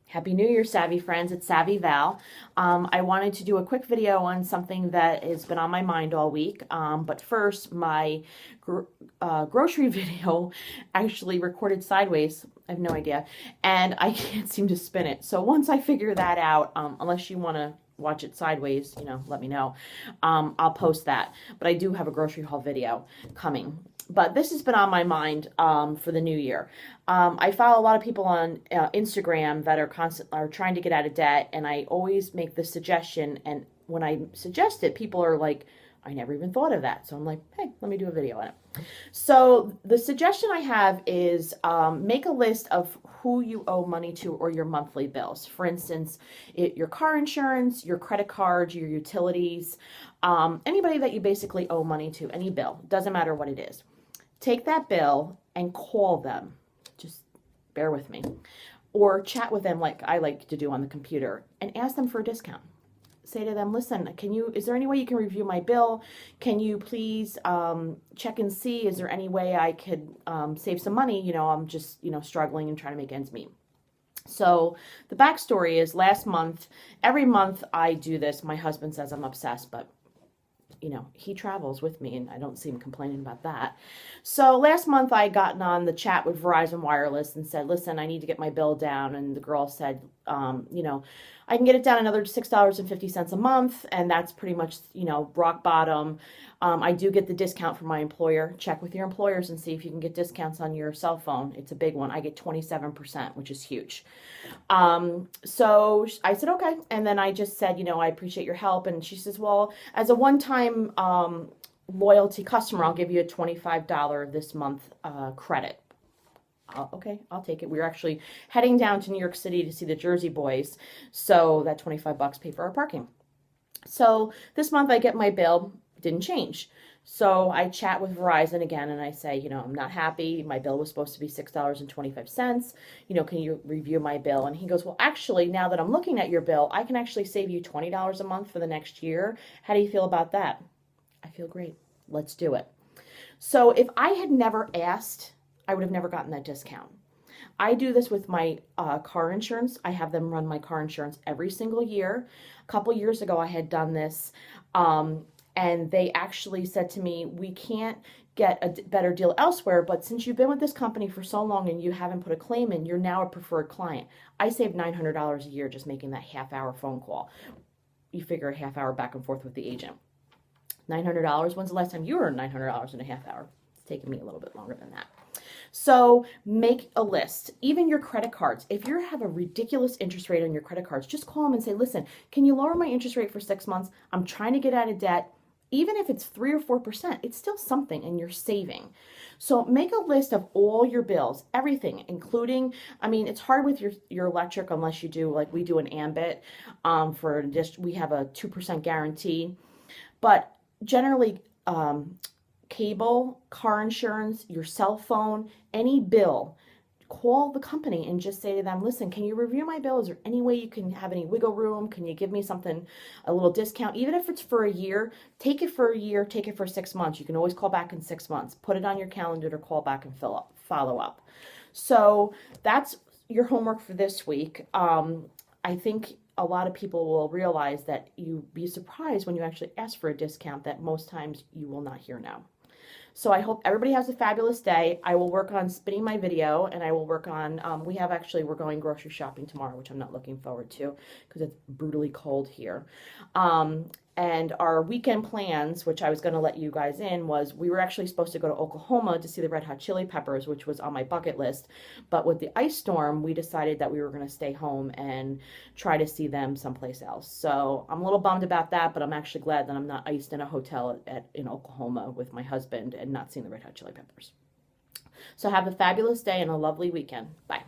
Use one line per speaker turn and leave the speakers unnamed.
Happy New Year, Savvy friends. It's Savvy Val. I wanted to do a quick video on something that has been on my mind all week. But first, my grocery video actually recorded sideways. I have no idea. And I can't seem to spin it. So once I figure that out, unless you want to watch it sideways, let me know. I'll post that. But I do have a grocery haul video coming. But this has been on my mind for the new year. I follow a lot of people on Instagram that are trying to get out of debt, and I always make the suggestion. And when I suggest it, people are like, "I never even thought of that." So I'm like, "Hey, let me do a video on it." So the suggestion I have is make a list of who you owe money to or your monthly bills. For instance, your car insurance, your credit cards, your utilities, anybody that you basically owe money to, any bill, doesn't matter what it is. Take that bill and call them. Just bear with me. Or chat with them like I like to do on the computer and ask them for a discount. Say to them, listen, is there any way you can review my bill? Can you please check and see, is there any way I could save some money? I'm just, struggling and trying to make ends meet. So the backstory is last month, every month I do this. My husband says I'm obsessed, but he travels with me and I don't see him complaining about that. So last month I gotten on the chat with Verizon Wireless and said, listen, I need to get my bill down. And the girl said, I can get it down another $6.50 a month. And that's pretty much, rock bottom. I do get the discount from my employer. Check with your employers and see if you can get discounts on your cell phone. It's a big one. I get 27%, which is huge. So I said, okay. And then I just said, I appreciate your help. And she says, well, as a one-time loyalty customer, I'll give you a $25 this month credit. Okay, I'll take it. We're actually heading down to New York City to see the Jersey Boys. So that $25 paid for our parking. So this month I get my bill, didn't change. So I chat with Verizon again and I say, I'm not happy. My bill was supposed to be $6.25. Can you review my bill? And he goes, well, actually, now that I'm looking at your bill, I can actually save you $20 a month for the next year. How do you feel about that? I feel great. Let's do it. So if I had never asked, I would have never gotten that discount. I do this with my car insurance. I have them run my car insurance every single year. A couple years ago, I had done this, and they actually said to me, we can't get a better deal elsewhere, but since you've been with this company for so long and you haven't put a claim in, you're now a preferred client. I saved $900 a year just making that half-hour phone call. You figure a half hour back and forth with the agent. $900. When's the last time you earned $900 in a half hour? It's taken me a little bit longer than that. So make a list. Even your credit cards. If you have a ridiculous interest rate on your credit cards, just call them and say, listen, can you lower my interest rate for 6 months? I'm trying to get out of debt. Even if it's 3 or 4%, it's still something and you're saving. So make a list of all your bills, everything, including, it's hard with your electric unless you do, like we do an Ambit we have a 2% guarantee. But generally, cable, car insurance, your cell phone, any bill, call the company and just say to them, listen, can you review my bill? Is there any way you can have any wiggle room? Can you give me something, a little discount? Even if it's for a year, take it for a year, take it for 6 months. You can always call back in 6 months. Put it on your calendar to call back and follow up. So that's your homework for this week. I think a lot of people will realize that you'd be surprised when you actually ask for a discount that most times you will not hear no. So I hope everybody has a fabulous day. I will work on spinning my video, and I will work on, we're going grocery shopping tomorrow, which I'm not looking forward to because it's brutally cold here. And our weekend plans, which I was going to let you guys in, was we were actually supposed to go to Oklahoma to see the Red Hot Chili Peppers, which was on my bucket list. But with the ice storm, we decided that we were going to stay home and try to see them someplace else. So I'm a little bummed about that, but I'm actually glad that I'm not iced in a hotel in Oklahoma with my husband and not seeing the Red Hot Chili Peppers. So have a fabulous day and a lovely weekend. Bye.